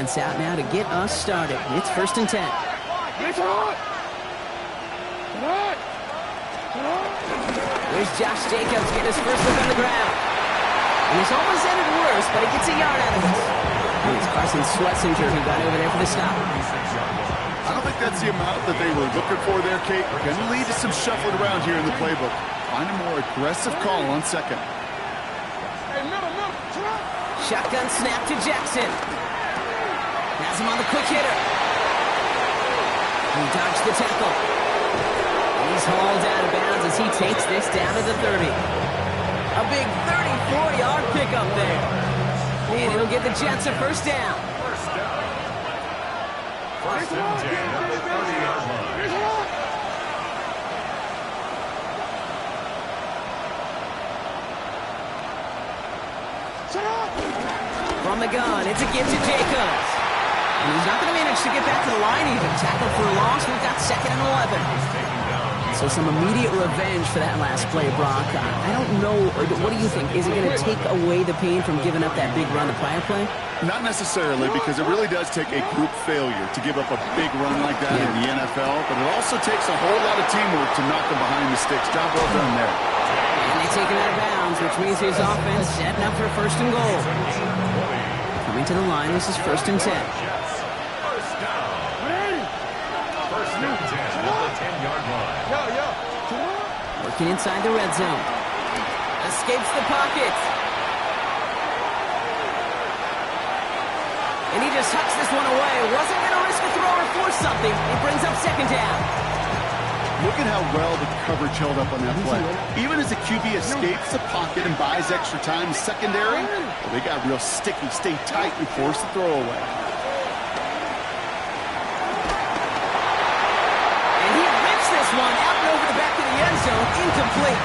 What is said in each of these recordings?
defense out now to get us started. It's 1st and 10. There's Josh Jacobs getting his first look on the ground. And this almost ended worse, but he gets a yard out of this. And it's Carson Schwetzinger who got over there for the stop. I don't think that's the amount that they were looking for there, Kate. Going to lead to some shuffling around here in the playbook. Find a more aggressive call on second. Shotgun snap to Jackson. Has him on the quick hitter. He dodged the tackle. He's hauled out of bounds as he takes this down to the 30. A big 34-yard pickup there. And it'll get the Jets a first down. First and 10 at the 30-yard line. From the gun, it's a give to Jacobs. And he's not going to manage to get back to the line even. Tackle for a loss. We've got 2nd and 11. So some immediate revenge for that last play, Brock. I don't know. What do you think? Is it going to take away the pain from giving up that big run to prior play? Not necessarily, because it really does take a group failure to give up a big run like that in the NFL. But it also takes a whole lot of teamwork to knock them behind the sticks. Job well done there. And they take him out of bounds, which means his offense setting up for 1st and goal. Coming to the line, this is 1st and 10. First down. First and 10 at the 10-yard line. Working inside the red zone. Escapes the pocket. And he just hucks this one away. Wasn't going to risk a throw or force something. It brings up 2nd down. Look at how well the coverage held up on that play. Even as the QB escapes the pocket and buys extra time secondary, they got real sticky, stay tight, and force the throw away. And he rips this one out and over the back of the end zone, incomplete.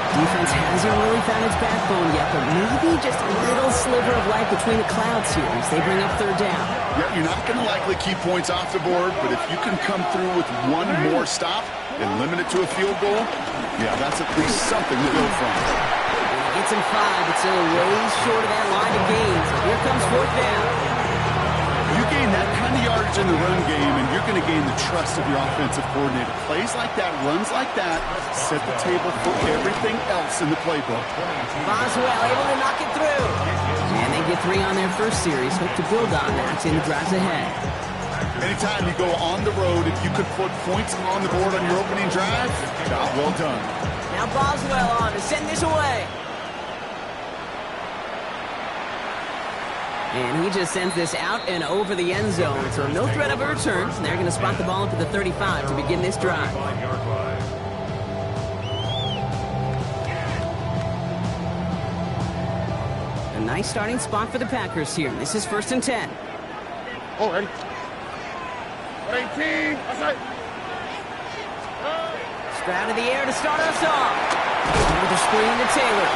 Defense hasn't really found its backbone yet, but maybe just a little sliver of light between the clouds here as they bring up 3rd down. Yeah, you're not going to likely keep points off the board, but if you can come through with one more stop and limit it to a field goal, yeah, that's at least something to build from. And he gets him 5, but still way short of that line of gains. Here comes 4th down. You gain that kind of yardage in the run game, and you're going to gain the trust of your offensive coordinator. Plays like that, runs like that, set the table for everything else in the playbook. Boswell able to knock it through. And they get 3 on their first series. Hope to build on that in the drives ahead. Anytime you go on the road, if you could put points on the board on your opening drive, job well done. Now Boswell on to send this away. And he just sends this out and over the end zone. So no threat of a return. They're going to spot the ball up at the 35 to begin this drive. A nice starting spot for the Packers here. This is 1st and 10. Oh, ready. 18. Stroud in the air to start us off. Over the screen to Taylor.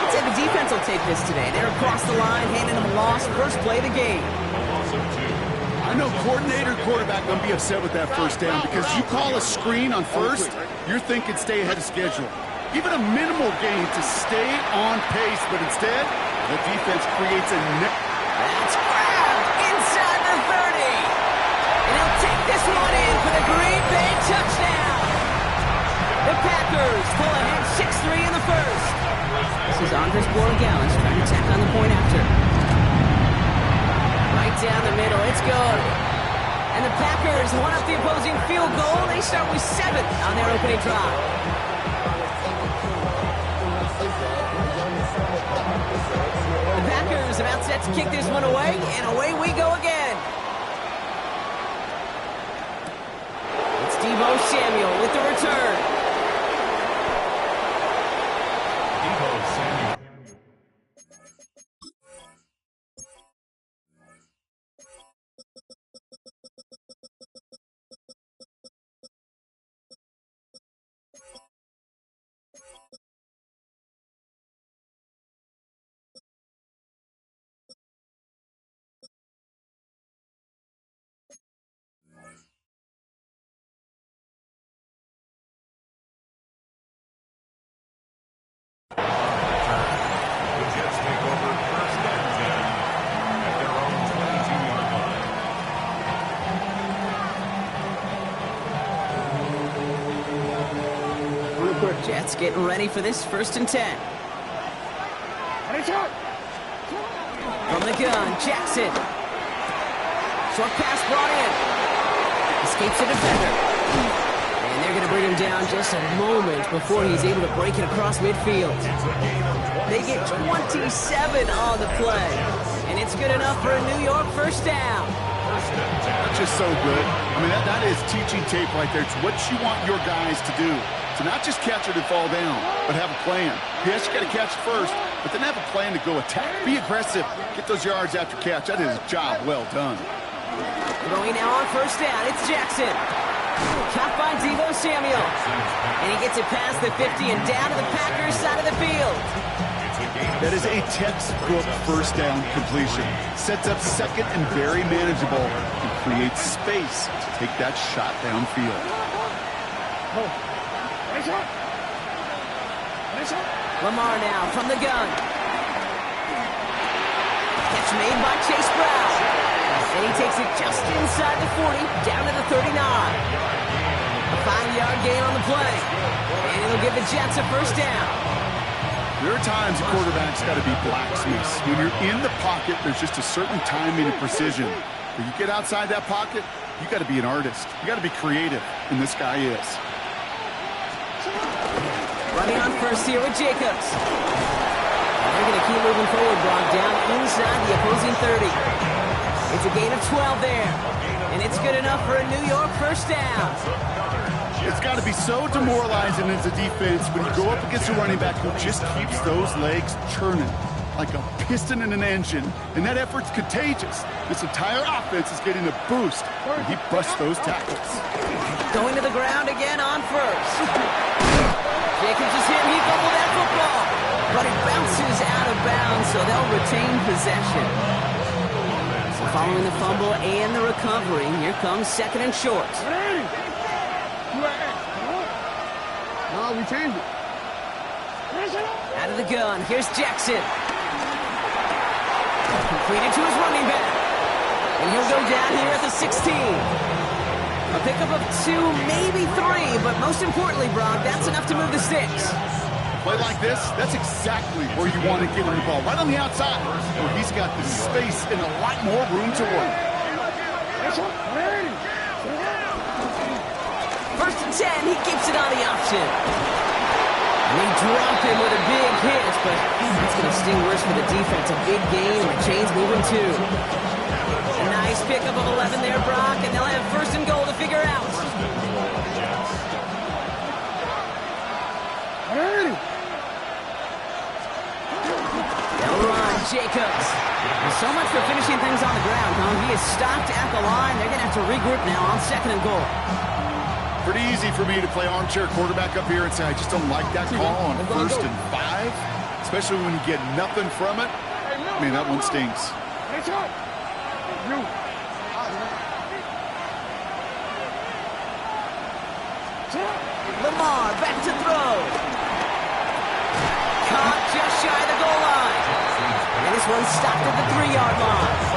I'd say the defense will take this today. They're across the line, handing them a loss. First play of the game. I know coordinator, quarterback going to be upset with that first down because you call a screen on first, you're thinking stay ahead of schedule. Even a minimal gain to stay on pace, but instead, the defense creates a That's grabbed inside the 30. And he'll take this one in for the Green Bay touchdown. The Packers pull ahead 6-3 in the first. This is Andres Borregales trying to tack on the point after. Right down the middle, it's good. And the Packers won up the opposing field goal. They start with 7 on their opening drive. The Packers about set to kick this one away, and away we go again. It's Deebo Samuel with the return. Jets getting ready for this 1st and 10. From the gun, Jackson. Short pass brought in. Escapes the defender. And they're going to bring him down just a moment before he's able to break it across midfield. They get 27 on the play. And it's good enough for a New York 1st down. That's just so good. I mean, that is teaching tape right there. It's what you want your guys to do. To not just catch it and fall down, but have a plan. Yes, you got to catch it first, but then have a plan to go attack. Be aggressive. Get those yards after catch. That is a job well done. Throwing now on 1st down. It's Jackson. Caught by Deebo Samuel. And he gets it past the 50 and down to the Packers side of the field. That is a textbook 1st down completion. Sets up 2nd and very manageable and creates space to take that shot downfield. Lamar now from the gun. Catch made by Chase Brown. And he takes it just inside the 40, down to the 39. A 5-yard gain on the play. And it'll give the Jets a 1st down. There are times a quarterback's got to be blacksmiths. When you're in the pocket, there's just a certain timing and precision. When you get outside that pocket, you got to be an artist. You got to be creative, and this guy is. Running on 1st here with Jacobs. And they're going to keep moving forward, Brock, down inside the opposing 30. It's a gain of 12 there. And it's good enough for a New York 1st down. It's got to be so demoralizing as a defense when you go up against a running back who just keeps those legs churning like a piston in an engine, and that effort's contagious. This entire offense is getting a boost when he busts those tackles. Going to the ground again on 1st. Jacobs is hit. He fumbled that football, but it bounces out of bounds, so they'll retain possession. So following the fumble and the recovery, here comes 2nd and short. No, we changed it. Out of the gun, here's Jackson. Completed to his running back. And he'll go down here at the 16. A pickup of 2, maybe 3, but most importantly, Brock, that's enough to move the sticks. Play like this, that's exactly where you want to get him the ball, right on the outside, where he's got the space and a lot more room to work. 1st and 10, he keeps it on the option. And they drop him with a big hit, but it's going to sting worse for the defense. A big gain, and the chain's moving too. A nice pickup of 11 there, Brock, and they'll have 1st and goal to figure out. They'll run, Jacobs. And so much for finishing things on the ground, huh? He is stopped at the line. They're going to have to regroup now on 2nd and goal. Pretty easy for me to play armchair quarterback up here and say I just don't like that call on 1st and 5, especially when you get nothing from it. I mean, that one stings. Lamar back to throw. Caught just shy of the goal line. And this one stopped at the 3-yard line.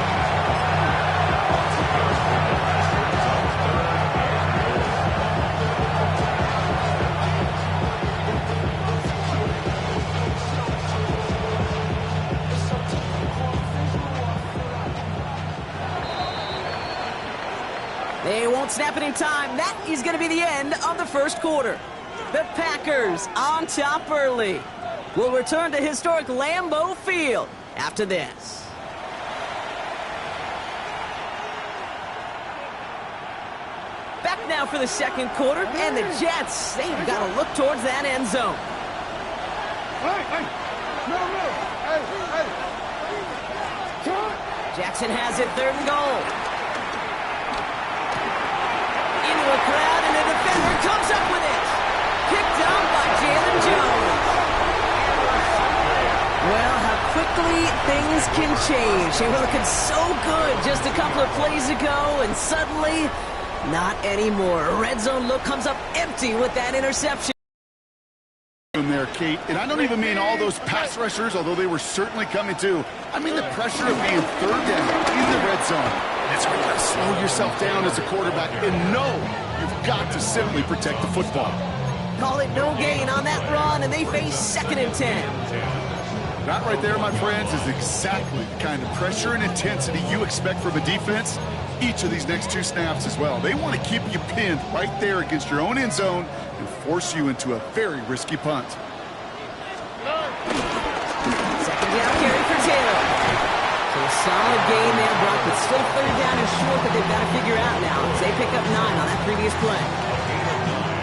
They won't snap it in time. That is going to be the end of the 1st quarter. The Packers on top early. We'll return to historic Lambeau Field after this. Back now for the 2nd quarter, and the Jets, they've got to look towards that end zone. Jackson has it, 3rd and goal. Into a crowd, and the defender comes up with it. Picked up by Jalen Jones. Well, how quickly things can change. They were looking so good just a couple of plays ago, and suddenly, not anymore. A red zone look comes up empty with that interception. There, Kate, and I don't even mean all those pass rushers, although they were certainly coming too. I mean the pressure of being 3rd down in the red zone. That's where you got to slow yourself down as a quarterback and know you've got to simply protect the football. call it no gain on that run, and they face 2nd and 10. That right there, my friends, is exactly the kind of pressure and intensity you expect from a defense each of these next 2 snaps as well. They want to keep you pinned right there against your own end zone and force you into a very risky punt. 2nd down carry for Taylor. So a solid gain there, Brock, but still 3rd down and short that they've got to figure out now as they pick up 9 on that previous play.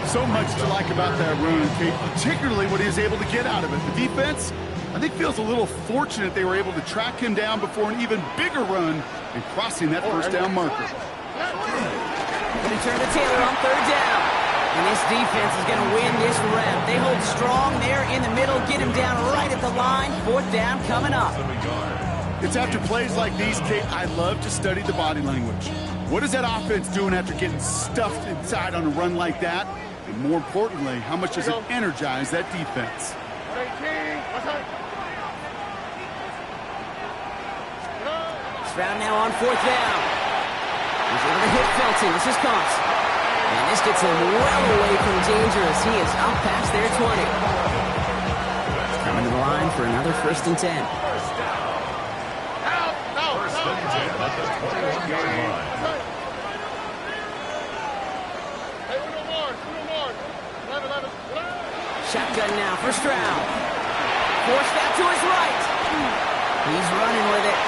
So much to like about that run, Kate, particularly what he was able to get out of it. The defense, I think, feels a little fortunate they were able to track him down before an even bigger run and crossing that 1st down marker. Return to Taylor on 3rd down. And this defense is going to win this rep. They hold strong there in the middle, get him down right at the line. 4th down coming up. It's after plays like these, Kate, I love to study the body language. What is that offense doing after getting stuffed inside on a run like that? And more importantly, how much does it energize that defense? Stroud now on 4th down. He's able to hit Felton. This is caught. And this gets him well away from danger as he is up past their 20. Coming to the line for another 1st and 10. 1st and 10 at the 21-yard line. Shotgun now for Stroud. Forced out to his right. He's running with it.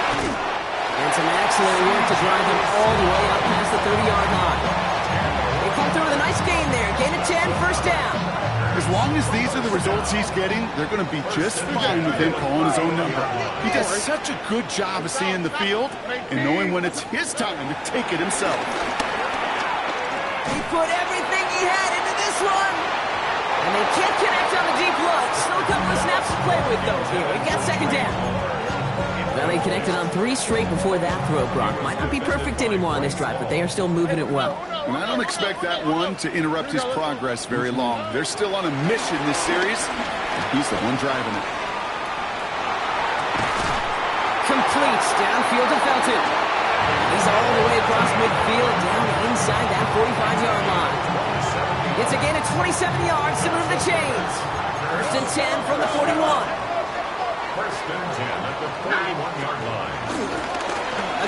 And some excellent work to drive him all the way up past the 30-yard line. They come through with a nice gain there. Gain of 10, 1st down. As long as these are the results he's getting, they're going to be just fine with him calling his own number. He does such a good job of seeing the field and knowing when it's his time to take it himself. He put everything he had into this one. And they can't connect on the deep look. Still a couple of snaps to play with, though, here. We've got 2nd down. Well, they connected on 3 straight before that throw, Brock. Might not be perfect anymore on this drive, but they are still moving it well. And I don't expect that one to interrupt his progress very long. They're still on a mission this series, and he's the one driving it. Completes downfield to Felton. He's all the way across midfield, down inside that 45-yard line. It's a gain of 27 yards to move the chains. 1st and 10 from the 41. 1st and 10 at the 41-yard line.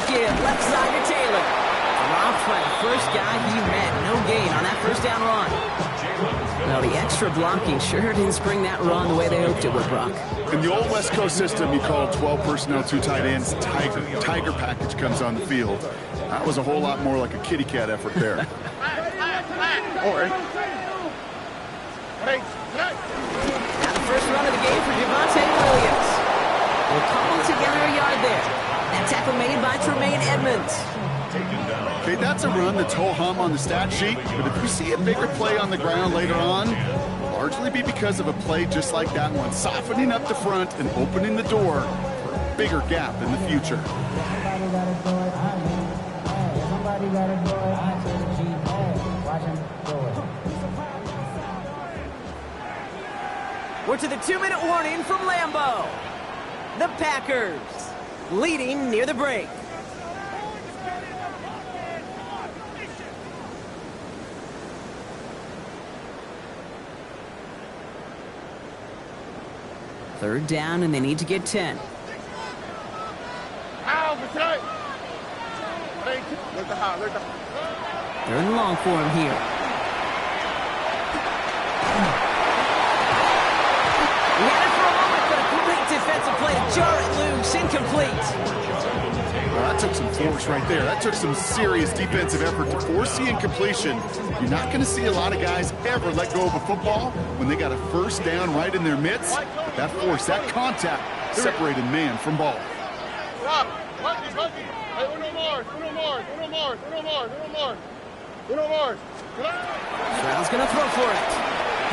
Again, left side to Taylor. Dropped by the first guy he met. No gain on that 1st down run. Well, the extra blocking sure didn't spring that run the way they hoped it would, Brock. In the old West Coast system, you call 12 personnel, 2 tight ends, Tiger. Tiger package comes on the field. That was a whole lot more like a kitty cat effort there. Now the first run of the game for Javonte Williams. We'll cobble together a yard there. That tackle made by Tremaine Edmonds. Okay, that's a run that's ho-hum on the stat sheet, but if you see a bigger play on the ground later on, it'll largely be because of a play just like that one, softening up the front and opening the door for a bigger gap in the future. We're to the 2-minute warning from Lambeau. The Packers leading near the break. Third down, and they need to get 10. Third and long for him here. He had it for a moment, but a great defensive play to jar it loose. Incomplete. Well, that took some force right there. That took some serious defensive effort to force the incompletion. You're not going to see a lot of guys ever let go of a football when they got a 1st down right in their midst. But that force, that contact, separated man from ball. Stroud's going to throw for it.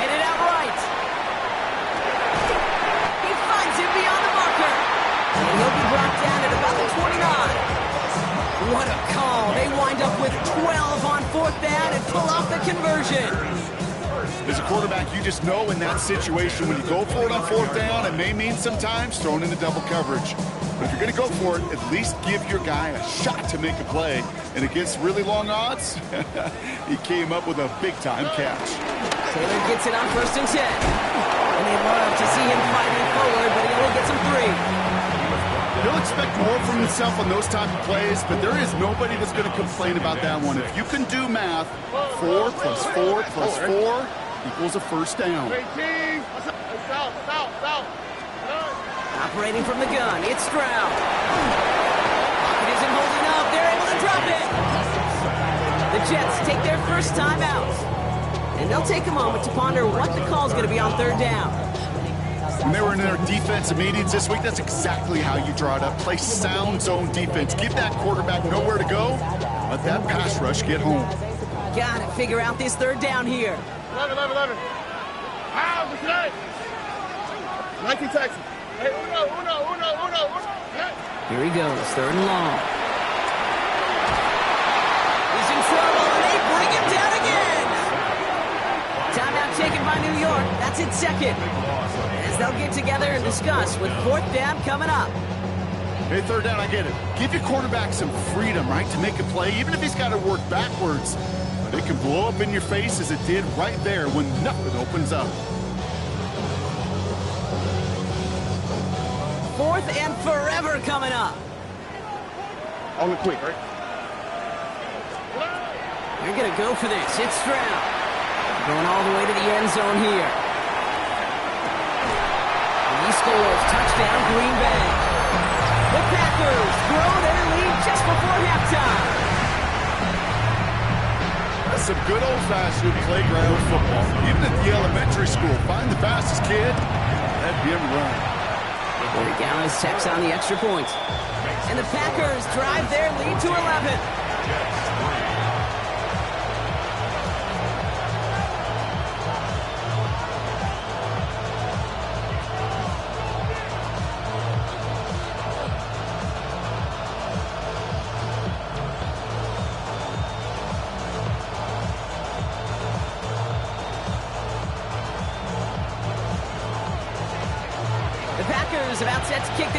Headed out right. He finds him beyond the marker. And he'll be brought down at about the 29. What a call. They wind up with 12 on 4th down and pull off the conversion. As a quarterback, you just know in that situation when you go for it on 4th down, it may mean sometimes throwing into double coverage. But if you're going to go for it, at least give your guy a shot to make a play. And against really long odds, he came up with a big-time catch. Taylor gets it on 1st and 10. And they love to see him fighting forward, but he only gets him 3. He'll expect more from himself on those type of plays, but there is nobody that's going to complain about that one. If you can do math, 4 plus 4 plus 4 equals a first down. Operating from the gun, it's Stroud. Pocket isn't holding up. They're able to drop it. The Jets take their first time out. And they'll take a moment to ponder what the call is going to be on 3rd down. When they were in their defensive meetings this week, that's exactly how you draw it up. Play sound zone defense. Give that quarterback nowhere to go. Let that pass rush get home. Got to figure out this 3rd down here. 11. 19 Texas. Hey, uno. Here he goes, 3rd and long. He's in trouble, and they bring him down again. Timeout taken by New York. That's its 2nd. As they'll get together and discuss with 4th down coming up. Hey, 3rd down, I get it. Give your quarterback some freedom, right, to make a play, even if he's got to work backwards. But it can blow up in your face as it did right there when nothing opens up. 4th and forever coming up. On the quick, right? They're going to go for this. It's Stroud. Going all the way to the end zone here. And he scores. Touchdown, Green Bay. The Packers grow their lead just before halftime. That's some good old-fashioned playground football. Even at the elementary school, find the fastest kid, let him run. Dallas tacks on the extra point. And the Packers drive their lead to 11. The Packers about set to kick this